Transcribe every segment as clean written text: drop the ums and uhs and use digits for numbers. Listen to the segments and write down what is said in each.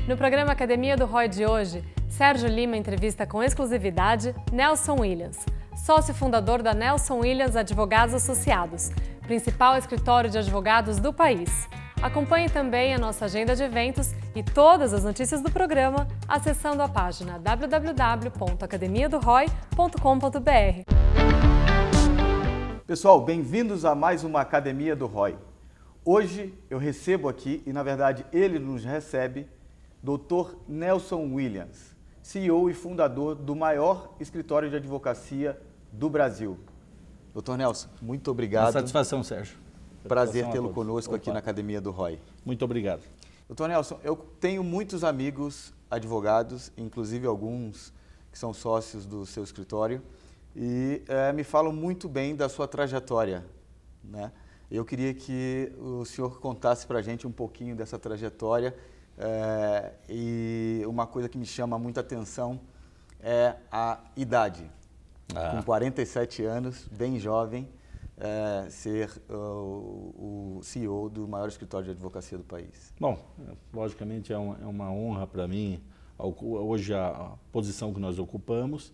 No programa Academia do ROI de hoje, Sérgio Lima entrevista com exclusividade Nelson Williams, sócio fundador da Nelson Williams Advogados Associados, principal escritório de advogados do país. Acompanhe também a nossa agenda de eventos e todas as notícias do programa acessando a página www.academiadoroi.com.br. Pessoal, bem-vindos a mais uma Academia do ROI. Hoje eu recebo aqui, e na verdade ele nos recebe, Dr. Nelson Williams, CEO e fundador do maior escritório de advocacia do Brasil. Dr. Nelson, muito obrigado. Uma satisfação, Sérgio. Prazer tê-lo conosco aqui na Academia do ROI. Muito obrigado. Dr. Nelson, eu tenho muitos amigos advogados, inclusive alguns que são sócios do seu escritório, e me falam muito bem da sua trajetória, né? Eu queria que o senhor contasse para a gente um pouquinho dessa trajetória, e uma coisa que me chama muita atenção é a idade. Com 47 anos, bem jovem, ser o CEO do maior escritório de advocacia do país. Bom, logicamente é uma honra para mim, hoje a posição que nós ocupamos.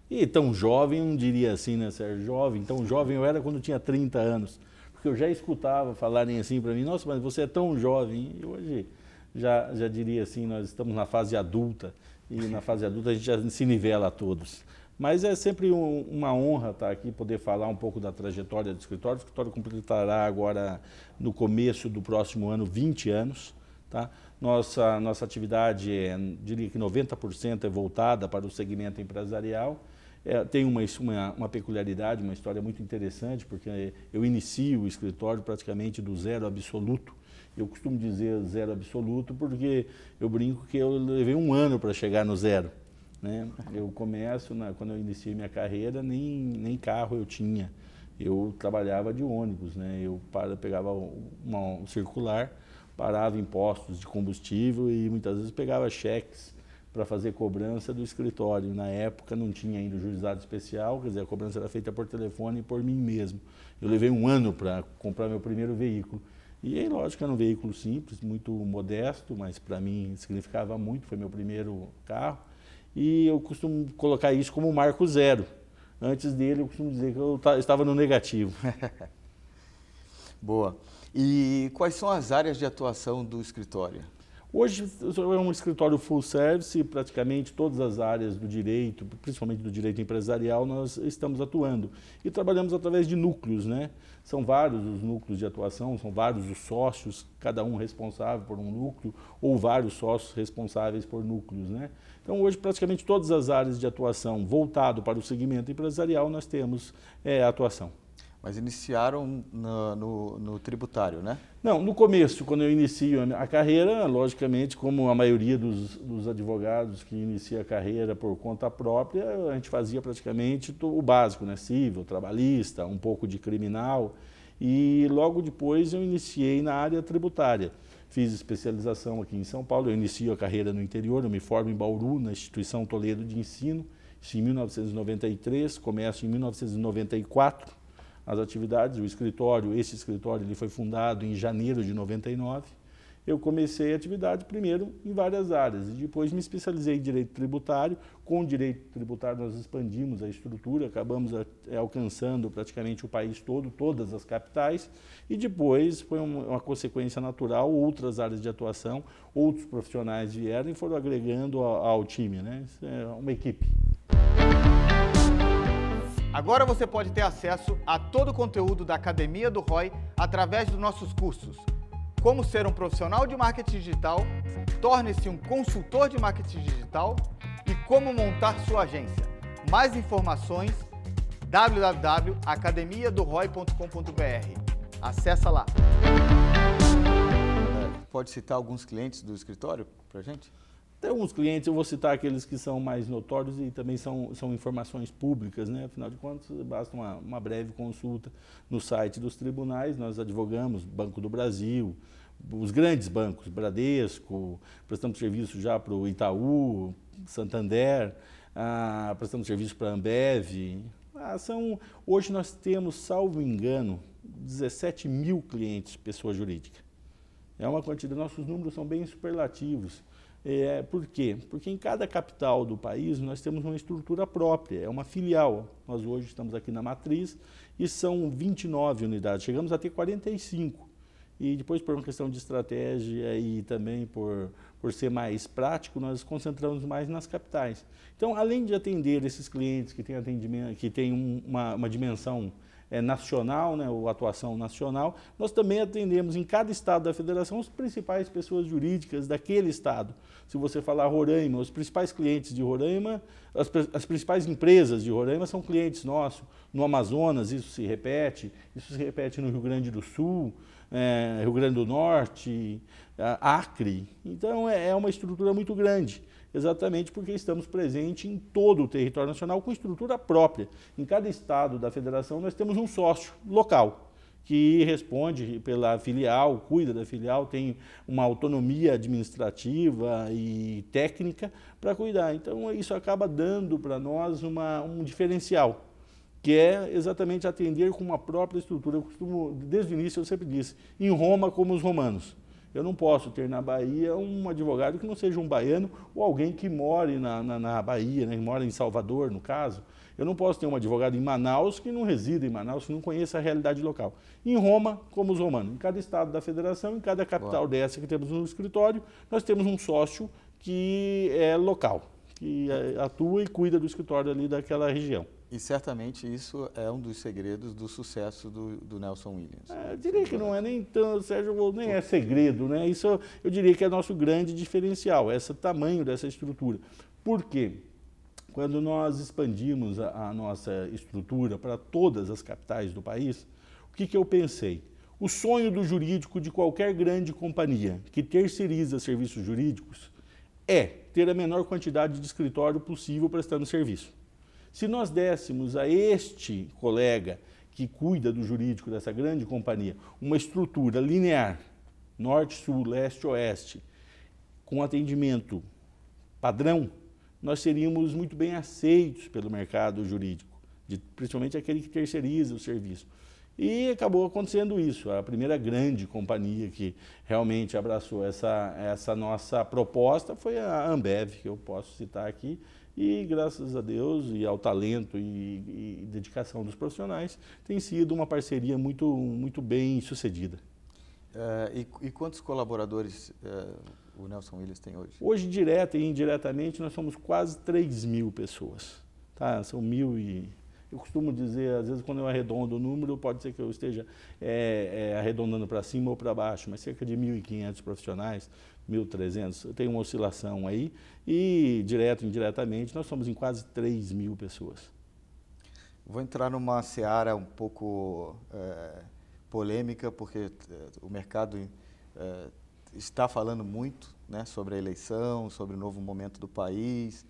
E tão jovem, não diria assim, né, Sérgio? Jovem, tão jovem eu era quando tinha 30 anos. Porque eu já escutava falarem assim para mim, nossa, mas você é tão jovem. E hoje já diria assim, nós estamos na fase adulta. E na fase adulta a gente já se nivela a todos. Mas é sempre uma honra estar aqui, poder falar um pouco da trajetória do escritório. O escritório completará agora, no começo do próximo ano, 20 anos. Tá? Nossa atividade, diria que 90% é voltada para o segmento empresarial. Tem uma peculiaridade, uma história muito interessante, porque eu inicio o escritório praticamente do zero absoluto. Eu costumo dizer zero absoluto porque eu brinco que eu levei um ano para chegar no zero. Né? Eu começo, quando eu iniciei minha carreira, nem carro eu tinha. Eu trabalhava de ônibus, né? Eu pegava um circular, parava em postos de combustível e muitas vezes pegava cheques para fazer cobrança do escritório. Na época não tinha ainda o juizado especial, quer dizer, a cobrança era feita por telefone e por mim mesmo. Eu levei um ano para comprar meu primeiro veículo. E aí, lógico, era um veículo simples, muito modesto, mas para mim significava muito, foi meu primeiro carro. E eu costumo colocar isso como marco zero. Antes dele, eu costumo dizer que eu estava no negativo. Boa. E quais são as áreas de atuação do escritório? Hoje é um escritório full service, praticamente todas as áreas do direito, principalmente do direito empresarial, nós estamos atuando. E trabalhamos através de núcleos, né? São vários os núcleos de atuação, são vários os sócios, cada um responsável por um núcleo, ou vários sócios responsáveis por núcleos, né? Então hoje praticamente todas as áreas de atuação voltado para o segmento empresarial nós temos atuação. Mas iniciaram no tributário, né? Não, no começo, quando eu inicio a carreira, logicamente, como a maioria dos advogados que inicia a carreira por conta própria, a gente fazia praticamente o básico, né? Civil, trabalhista, um pouco de criminal. E logo depois eu iniciei na área tributária. Fiz especialização aqui em São Paulo, eu inicio a carreira no interior, eu me formo em Bauru, na Instituição Toledo de Ensino, isso em 1993, começo em 1994. As atividades, esse escritório ele foi fundado em janeiro de 99. Eu comecei a atividade primeiro em várias áreas e depois me especializei em direito tributário. Com o direito tributário nós expandimos a estrutura, acabamos alcançando praticamente o país todo, todas as capitais, e depois foi uma consequência natural, outras áreas de atuação, outros profissionais vieram e foram agregando ao time, né? Isso é uma equipe. Agora você pode ter acesso a todo o conteúdo da Academia do ROI através dos nossos cursos. Como ser um profissional de marketing digital, torne-se um consultor de marketing digital e como montar sua agência. Mais informações, www.academiadoroi.com.br. Acessa lá. Pode citar alguns clientes do escritório para a gente? Tem alguns clientes, eu vou citar aqueles que são mais notórios e também são informações públicas, né? Afinal de contas, basta uma breve consulta no site dos tribunais. Nós advogamos Banco do Brasil, os grandes bancos, Bradesco, prestamos serviço já para o Itaú, Santander, prestamos serviço para a Ambev. Hoje nós temos, salvo engano, 17 mil clientes, pessoa jurídica. É uma quantidade, nossos números são bem superlativos. Por quê? Porque em cada capital do país nós temos uma estrutura própria, é uma filial. Nós hoje estamos aqui na Matriz e são 29 unidades, chegamos a ter 45. E depois, por uma questão de estratégia e também por ser mais prático, nós concentramos mais nas capitais. Então, além de atender esses clientes que têm atendimento, que têm uma dimensão nacional, né, ou atuação nacional, nós também atendemos em cada estado da federação as principais pessoas jurídicas daquele estado. Se você falar Roraima, os principais clientes de Roraima, as principais empresas de Roraima são clientes nossos. No Amazonas isso se repete no Rio Grande do Sul, Rio Grande do Norte, Acre. Então é uma estrutura muito grande, exatamente porque estamos presentes em todo o território nacional com estrutura própria. Em cada estado da federação nós temos um sócio local, que responde pela filial, cuida da filial, tem uma autonomia administrativa e técnica para cuidar. Então isso acaba dando para nós um diferencial, que é exatamente atender com uma própria estrutura. Eu costumo, desde o início eu sempre disse, em Roma como os romanos. Eu não posso ter na Bahia um advogado que não seja um baiano ou alguém que more na Bahia, né, que mora em Salvador, no caso. Eu não posso ter um advogado em Manaus que não resida em Manaus, que não conheça a realidade local. Em Roma, como os romanos. Em cada estado da federação, em cada capital dessa que temos no escritório, nós temos um sócio que é local, que atua e cuida do escritório ali daquela região. E certamente isso é um dos segredos do sucesso do Nelson Williams. Eu diria que não é nem tanto, Sérgio, nem é segredo, né? Isso eu diria que é nosso grande diferencial, esse tamanho dessa estrutura. Por quê? Quando nós expandimos a nossa estrutura para todas as capitais do país, o que eu pensei? O sonho do jurídico de qualquer grande companhia que terceiriza serviços jurídicos é ter a menor quantidade de escritório possível prestando serviço. Se nós dessemos a este colega que cuida do jurídico dessa grande companhia uma estrutura linear, norte, sul, leste, oeste, com atendimento padrão, nós seríamos muito bem aceitos pelo mercado jurídico, principalmente aquele que terceiriza o serviço. E acabou acontecendo isso. A primeira grande companhia que realmente abraçou essa nossa proposta foi a Ambev, que eu posso citar aqui, e graças a Deus e ao talento e dedicação dos profissionais, tem sido uma parceria muito bem sucedida. E quantos colaboradores o Nelson Williams tem hoje? Hoje, direta e indiretamente, nós somos quase 3.000 pessoas. Tá? São 1.000 e... Eu costumo dizer, às vezes, quando eu arredondo o número, pode ser que eu esteja arredondando para cima ou para baixo, mas cerca de 1.500 profissionais, 1.300, tem uma oscilação aí, e direto e indiretamente nós somos em quase 3.000 pessoas. Vou entrar numa seara um pouco polêmica, porque o mercado está falando muito, né, sobre a eleição, sobre o novo momento do país.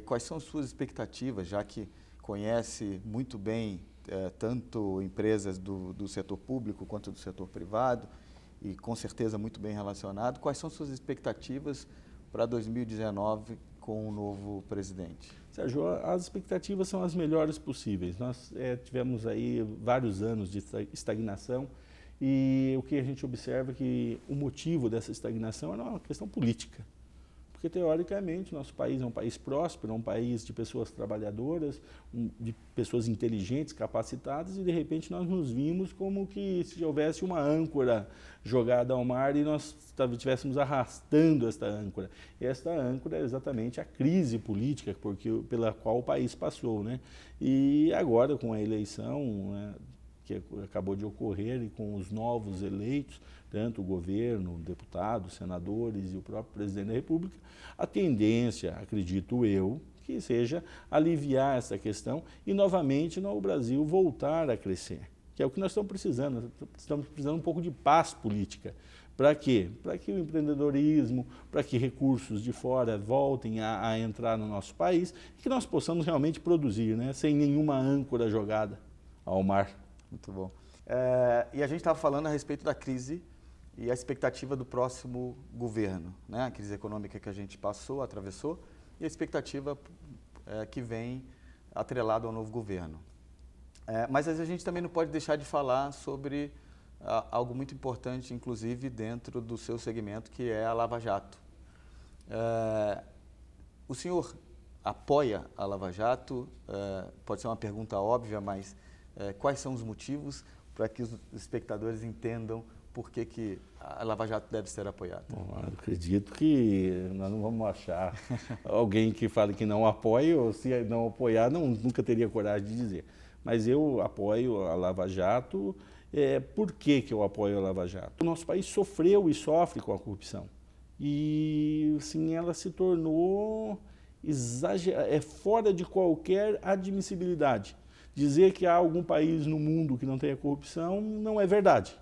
Quais são as suas expectativas, já que conhece muito bem tanto empresas do setor público quanto do setor privado e com certeza muito bem relacionado. Quais são suas expectativas para 2019 com o novo presidente? Sérgio, as expectativas são as melhores possíveis. Nós tivemos aí vários anos de estagnação e o que a gente observa é que o motivo dessa estagnação era uma questão política. Porque, teoricamente, nosso país é um país próspero, é um país de pessoas trabalhadoras, de pessoas inteligentes, capacitadas, e, de repente, nós nos vimos como que se houvesse uma âncora jogada ao mar e nós estivéssemos arrastando esta âncora. E esta âncora é exatamente a crise política pela qual o país passou, né? E agora, com a eleição, né, que acabou de ocorrer, e com os novos eleitos, tanto o governo, deputados, senadores e o próprio presidente da República, a tendência, acredito eu, que seja aliviar essa questão e, novamente, o Brasil voltar a crescer, que é o que nós estamos precisando. Estamos precisando um pouco de paz política. Para quê? Para que o empreendedorismo, para que recursos de fora voltem a entrar no nosso país e que nós possamos realmente produzir, né, sem nenhuma âncora jogada ao mar. Muito bom. E a gente estava falando a respeito da crise e a expectativa do próximo governo, né? A crise econômica que a gente atravessou, e a expectativa que vem atrelado ao novo governo. Mas a gente também não pode deixar de falar sobre algo muito importante, inclusive dentro do seu segmento, que é a Lava Jato. O senhor apoia a Lava Jato? Pode ser uma pergunta óbvia, mas quais são os motivos para que os espectadores entendam por que a Lava Jato deve ser apoiada? Bom, eu acredito que nós não vamos achar alguém que fale que não apoia, ou se não apoiar, nunca teria coragem de dizer. Mas eu apoio a Lava Jato. Por que eu apoio a Lava Jato? O nosso país sofreu e sofre com a corrupção. E assim, ela se tornou fora de qualquer admissibilidade. Dizer que há algum país no mundo que não tenha corrupção não é verdade.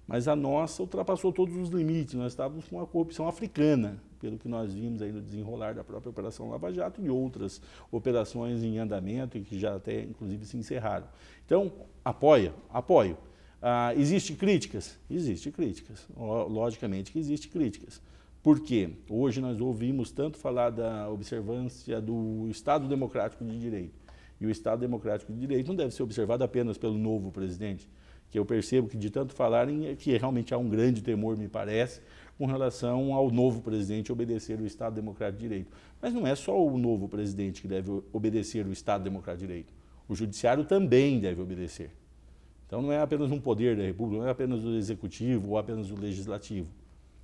Mas a nossa ultrapassou todos os limites. Nós estávamos com a corrupção africana, pelo que nós vimos aí no desenrolar da própria Operação Lava Jato e outras operações em andamento e que já até, inclusive, se encerraram. Então, apoio. Existem críticas? Existem críticas. Logicamente que existem críticas. Por quê? Hoje nós ouvimos tanto falar da observância do Estado Democrático de Direito. E o Estado Democrático de Direito não deve ser observado apenas pelo novo presidente, que eu percebo que de tanto falarem que realmente há um grande temor, me parece, com relação ao novo presidente obedecer o Estado Democrático de Direito. Mas não é só o novo presidente que deve obedecer o Estado Democrático de Direito. O Judiciário também deve obedecer. Então não é apenas um poder da República, não é apenas o Executivo ou apenas o Legislativo.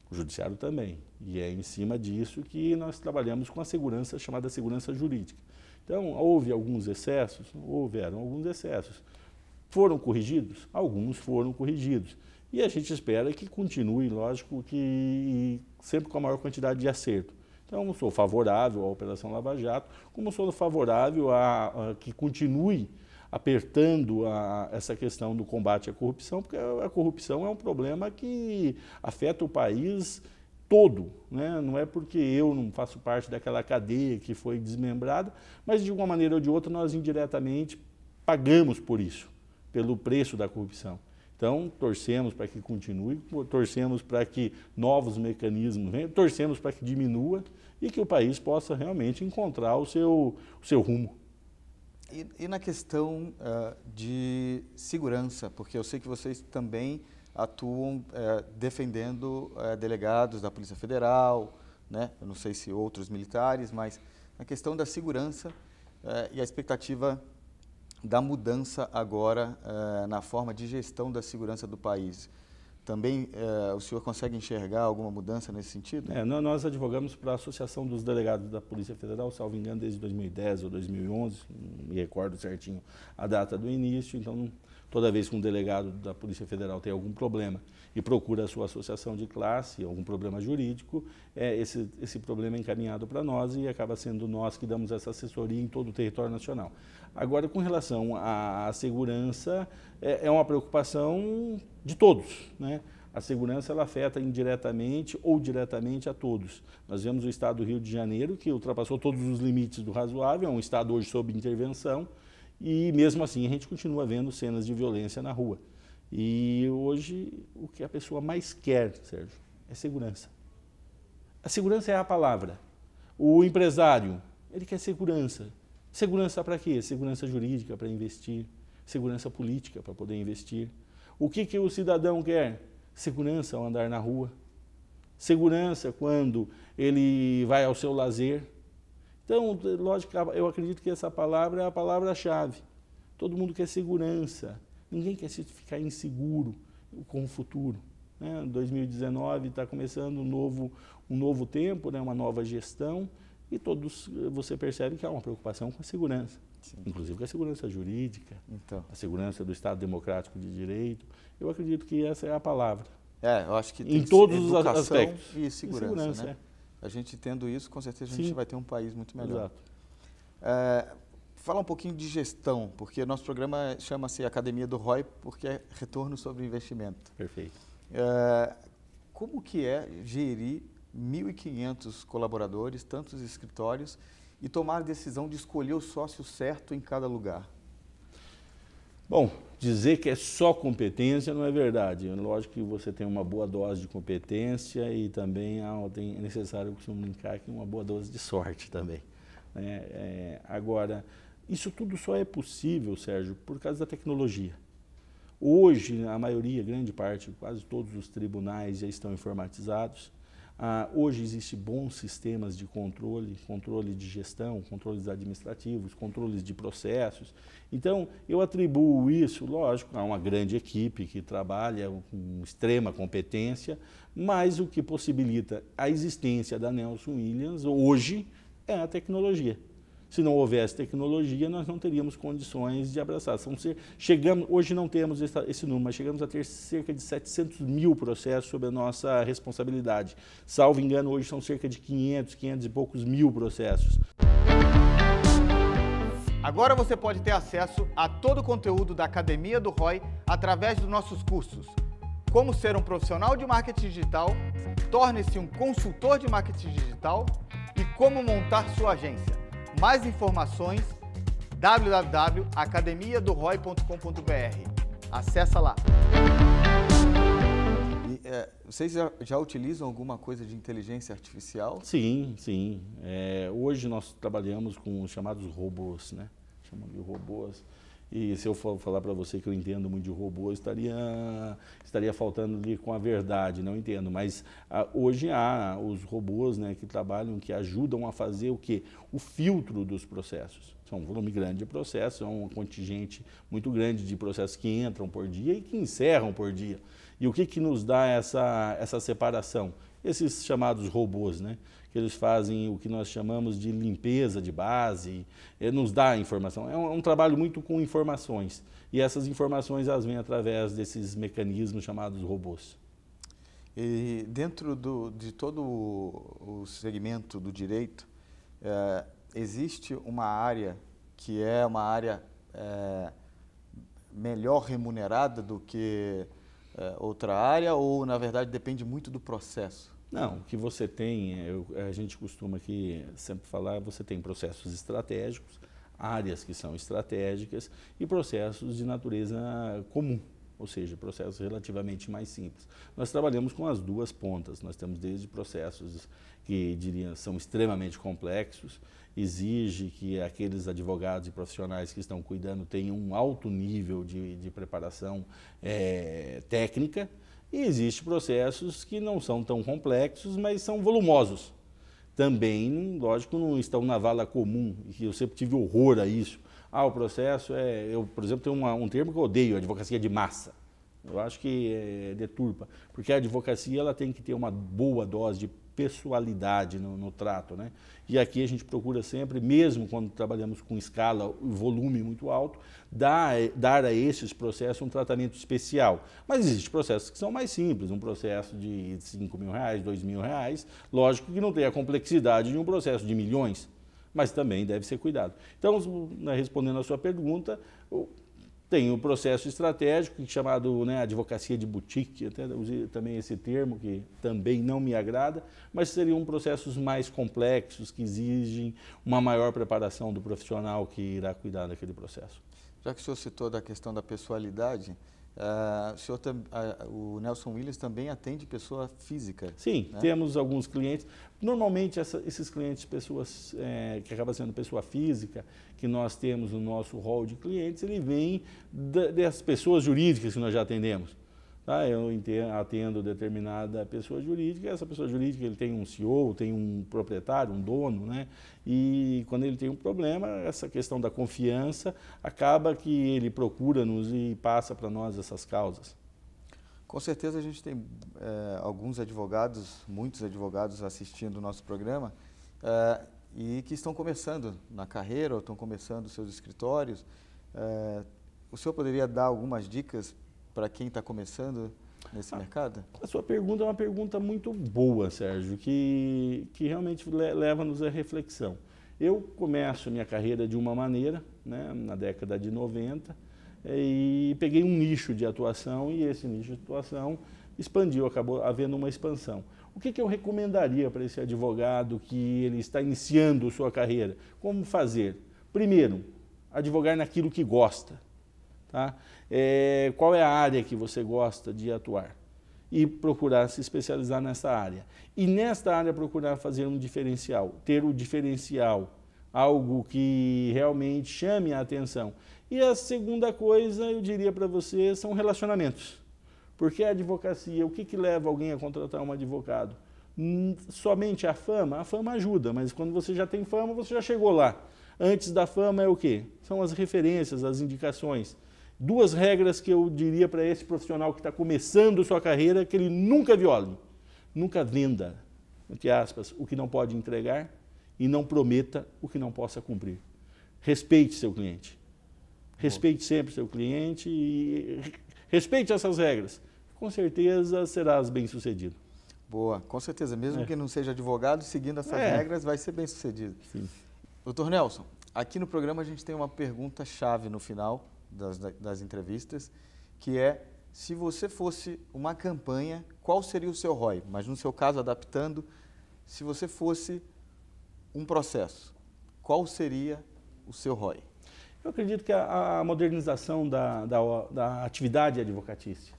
O Judiciário também. E é em cima disso que nós trabalhamos com a segurança, chamada segurança jurídica. Então, houve alguns excessos? Houveram alguns excessos. Foram corrigidos? Alguns foram corrigidos. E a gente espera que continue, lógico, que sempre com a maior quantidade de acerto. Então, sou favorável à Operação Lava Jato, como sou favorável a que continue apertando essa questão do combate à corrupção, porque a corrupção é um problema que afeta o país todo, né? Não é porque eu não faço parte daquela cadeia que foi desmembrada, mas de uma maneira ou de outra nós indiretamente pagamos por isso, pelo preço da corrupção. Então, torcemos para que continue, torcemos para que novos mecanismos venham, torcemos para que diminua e que o país possa realmente encontrar o seu rumo. E na questão de segurança, porque eu sei que vocês também atuam defendendo delegados da Polícia Federal, né? Eu não sei se outros militares, mas na questão da segurança e a expectativa da mudança agora na forma de gestão da segurança do país. Também o senhor consegue enxergar alguma mudança nesse sentido? Nós advogamos para a Associação dos Delegados da Polícia Federal, salvo engano, desde 2010 ou 2011, não me recordo certinho a data do início. Então, toda vez que um delegado da Polícia Federal tem algum problema e procura a sua associação de classe, algum problema jurídico, esse problema é encaminhado para nós e acaba sendo nós que damos essa assessoria em todo o território nacional. Agora, com relação à segurança, é uma preocupação de todos, né? A segurança ela afeta indiretamente ou diretamente a todos. Nós vemos o estado do Rio de Janeiro, que ultrapassou todos os limites do razoável, é um estado hoje sob intervenção, e mesmo assim a gente continua vendo cenas de violência na rua. E hoje o que a pessoa mais quer, Sérgio, é segurança. A segurança é a palavra. O empresário, ele quer segurança. Segurança para quê? Segurança jurídica para investir, segurança política para poder investir. O que o cidadão quer? Segurança ao andar na rua, segurança quando ele vai ao seu lazer. Então, lógico, eu acredito que essa palavra é a palavra-chave. Todo mundo quer segurança, ninguém quer ficar inseguro com o futuro. 2019 está começando um novo tempo, né? Uma nova gestão. E todos, você percebe que há uma preocupação com a segurança, sim, inclusive com a segurança jurídica, então, a segurança do Estado Democrático de Direito. Eu acredito que essa é a palavra. Eu acho que tem em todos os aspectos. E segurança, né? A gente tendo isso, com certeza a gente sim vai ter um país muito melhor. Exato. Falar um pouquinho de gestão, porque nosso programa chama-se Academia do ROI, porque é retorno sobre investimento. Perfeito. Como que é gerir 1.500 colaboradores, tantos escritórios, e tomar a decisão de escolher o sócio certo em cada lugar? Bom, dizer que é só competência não é verdade. Lógico que você tem uma boa dose de competência e também é necessário, eu costumo brincar, que uma boa dose de sorte também. Agora, isso tudo só é possível, Sérgio, por causa da tecnologia. Hoje, a maioria, grande parte, quase todos os tribunais já estão informatizados. Hoje existem bons sistemas de controle de gestão, controles administrativos, controles de processos. Então, eu atribuo isso, lógico, a uma grande equipe que trabalha com extrema competência, mas o que possibilita a existência da Nelson Williams hoje é a tecnologia. Se não houvesse tecnologia, nós não teríamos condições de abraçar. Hoje não temos esse número, mas chegamos a ter cerca de 700 mil processos sob a nossa responsabilidade. Salvo engano, hoje são cerca de 500 e poucos mil processos. Agora você pode ter acesso a todo o conteúdo da Academia do ROI através dos nossos cursos. Como ser um profissional de marketing digital, torne-se um consultor de marketing digital e como montar sua agência. Mais informações, www.academiadoroi.com.br. Acessa lá. Vocês já utilizam alguma coisa de inteligência artificial? Sim, sim. Hoje nós trabalhamos com os chamados robôs, né? Chamamos de robôs. E se eu for falar para você que eu entendo muito de robô, estaria faltando ali com a verdade, não entendo. Mas hoje há os robôs, né, que trabalham, que ajudam a fazer o quê? O filtro dos processos. São um volume grande de processos, é um contingente muito grande de processos que entram por dia e que encerram por dia. E o que nos dá essa separação? Esses chamados robôs, né? Que eles fazem o que nós chamamos de limpeza de base, nos dá informação. É um trabalho muito com informações, e essas informações elas vêm através desses mecanismos chamados robôs. E dentro de todo o segmento do direito, existe uma área que é uma área melhor remunerada do que outra área, ou na verdade depende muito do processo? Não, o que você tem, a gente costuma aqui sempre falar, você tem processos estratégicos, áreas que são estratégicas e processos de natureza comum, ou seja, processos relativamente mais simples. Nós trabalhamos com as duas pontas, nós temos desde processos que são extremamente complexos, exige que aqueles advogados e profissionais que estão cuidando tenham um alto nível de preparação técnica. E existem processos que não são tão complexos, mas são volumosos. Também, lógico, não estão na vala comum, e eu sempre tive horror a isso. O processo eu, por exemplo, tenho um termo que eu odeio, advocacia de massa. Eu acho que deturpa, porque a advocacia ela tem que ter uma boa dose de pessoalidade no trato, né? E aqui a gente procura sempre, mesmo quando trabalhamos com escala e volume muito alto, dar a esses processos um tratamento especial. Mas existem processos que são mais simples, um processo de R$5.000, R$2.000, lógico que não tem a complexidade de um processo de milhões, mas também deve ser cuidado. Então, respondendo a sua pergunta, tem o processo estratégico, chamado advocacia de boutique, até usei também esse termo, que também não me agrada, mas seriam processos mais complexos, que exigem uma maior preparação do profissional que irá cuidar daquele processo. Já que o senhor citou da questão da pessoalidade, o Nelson Williams também atende pessoa física? Sim, né? Temos alguns clientes. Normalmente, esses clientes, pessoas que acabam sendo pessoa física, que nós temos no nosso hall de clientes, ele vem das pessoas jurídicas que nós já atendemos. Tá? Eu atendo determinada pessoa jurídica, essa pessoa jurídica ele tem um CEO, tem um proprietário, um dono, né? E quando ele tem um problema, essa questão da confiança acaba que ele procura-nos e passa para nós essas causas. Com certeza a gente tem alguns advogados, muitos advogados assistindo o nosso programa e que estão começando na carreira ou estão começando seus escritórios. O senhor poderia dar algumas dicas para quem está começando nesse mercado? A sua pergunta é uma pergunta muito boa, Sérgio, que realmente leva-nos à reflexão. Eu começo minha carreira de uma maneira, né, na década de 90, e peguei um nicho de atuação e esse nicho de atuação expandiu, acabou havendo uma expansão. O que eu recomendaria para esse advogado que ele está iniciando sua carreira? Como fazer? Primeiro, advogar naquilo que gosta. Tá? Qual é a área que você gosta de atuar? E procurar se especializar nessa área. E nesta área procurar fazer um diferencial, ter o diferencial, algo que realmente chame a atenção. E a segunda coisa, eu diria para você, são relacionamentos. Porque a advocacia, o que leva alguém a contratar um advogado? Somente a fama ajuda, mas quando você já tem fama, você já chegou lá. Antes da fama é o quê? São as referências, as indicações. 2 regras que eu diria para esse profissional que está começando sua carreira, que ele nunca viole. Nunca venda, entre aspas, o que não pode entregar e não prometa o que não possa cumprir. Respeite seu cliente. Respeite sempre seu cliente e respeite essas regras. Com certeza serás bem-sucedido. Boa, com certeza. Mesmo que não seja advogado, seguindo essas regras, vai ser bem-sucedido. Sim. Doutor Nelson, aqui no programa a gente tem uma pergunta-chave no final das entrevistas, que é, se você fosse uma campanha, qual seria o seu ROI? Mas no seu caso, adaptando, se você fosse um processo, qual seria o seu ROI? Eu acredito que a modernização da atividade advocatícia.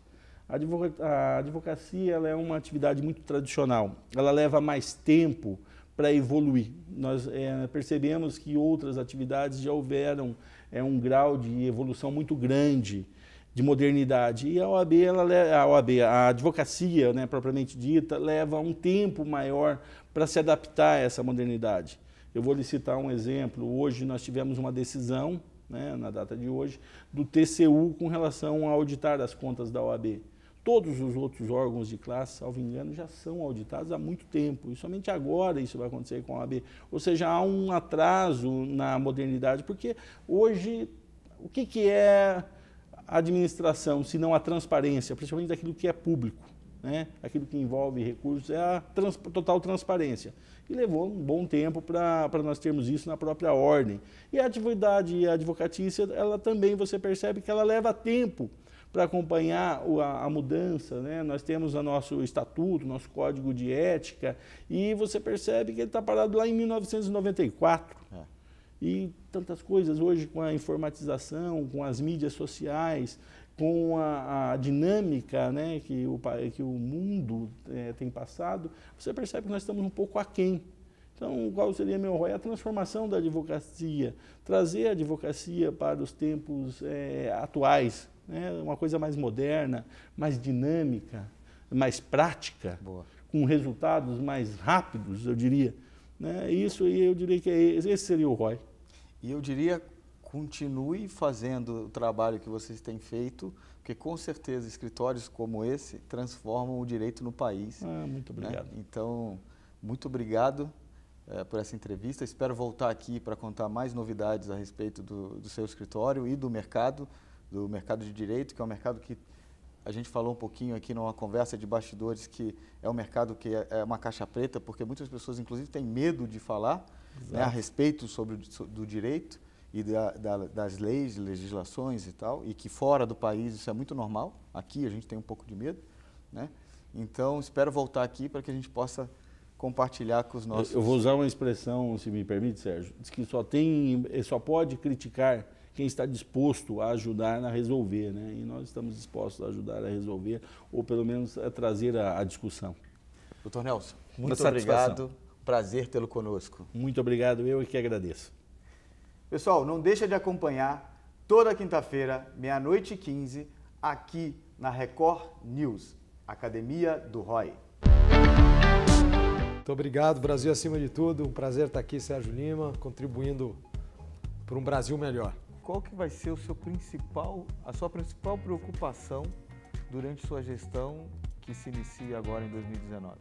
A advocacia ela é uma atividade muito tradicional, ela leva mais tempo para evoluir. Nós percebemos que outras atividades já houveram um grau de evolução muito grande, de modernidade. E a advocacia, né, propriamente dita, leva um tempo maior para se adaptar a essa modernidade. Eu vou lhe citar um exemplo. Hoje nós tivemos uma decisão, né, na data de hoje, do TCU com relação a auditar as contas da OAB. Todos os outros órgãos de classe, salvo engano, já são auditados há muito tempo. E somente agora isso vai acontecer com a OAB. Ou seja, há um atraso na modernidade, porque hoje, o que é a administração, se não a transparência, principalmente daquilo que é público, né? Aquilo que envolve recursos, é a total transparência. E levou um bom tempo para nós termos isso na própria ordem. E a atividade e a advocatícia, ela também, você percebe que ela leva tempo para acompanhar a mudança, né? Nós temos o nosso estatuto, nosso código de ética, e você percebe que ele está parado lá em 1994. E tantas coisas hoje com a informatização, com as mídias sociais, com a dinâmica, né, que o mundo tem passado, você percebe que nós estamos um pouco aquém. Então, qual seria meu ROI? A transformação da advocacia, trazer a advocacia para os tempos atuais, né? Uma coisa mais moderna, mais dinâmica, mais prática, com resultados mais rápidos, eu diria. Né? Isso aí eu diria que esse seria o ROI. E eu diria, continue fazendo o trabalho que vocês têm feito, porque com certeza escritórios como esse transformam o direito no país. Muito obrigado. Né? Então, muito obrigado por essa entrevista. Espero voltar aqui para contar mais novidades a respeito do seu escritório e do mercado de direito, que é um mercado que a gente falou um pouquinho aqui numa conversa de bastidores, que é um mercado que é uma caixa preta, porque muitas pessoas, inclusive, têm medo de falar, né, a respeito do direito e das leis, legislações e tal, e que fora do país isso é muito normal. Aqui a gente tem um pouco de medo, né? Então, espero voltar aqui para que a gente possa compartilhar com os nossos... Eu vou usar uma expressão, se me permite, Sérgio, diz que só pode criticar quem está disposto a ajudar a resolver, né? E nós estamos dispostos a ajudar a resolver, ou pelo menos a trazer a discussão. Doutor Nelson, muito obrigado. Prazer tê-lo conosco. Muito obrigado, eu que agradeço. Pessoal, não deixa de acompanhar toda quinta-feira, 00h15, aqui na Record News, Academia do ROI. Muito obrigado, Brasil acima de tudo. Um prazer estar aqui, Sérgio Lima, contribuindo para um Brasil melhor. Qual que vai ser a sua principal preocupação durante sua gestão que se inicia agora em 2019?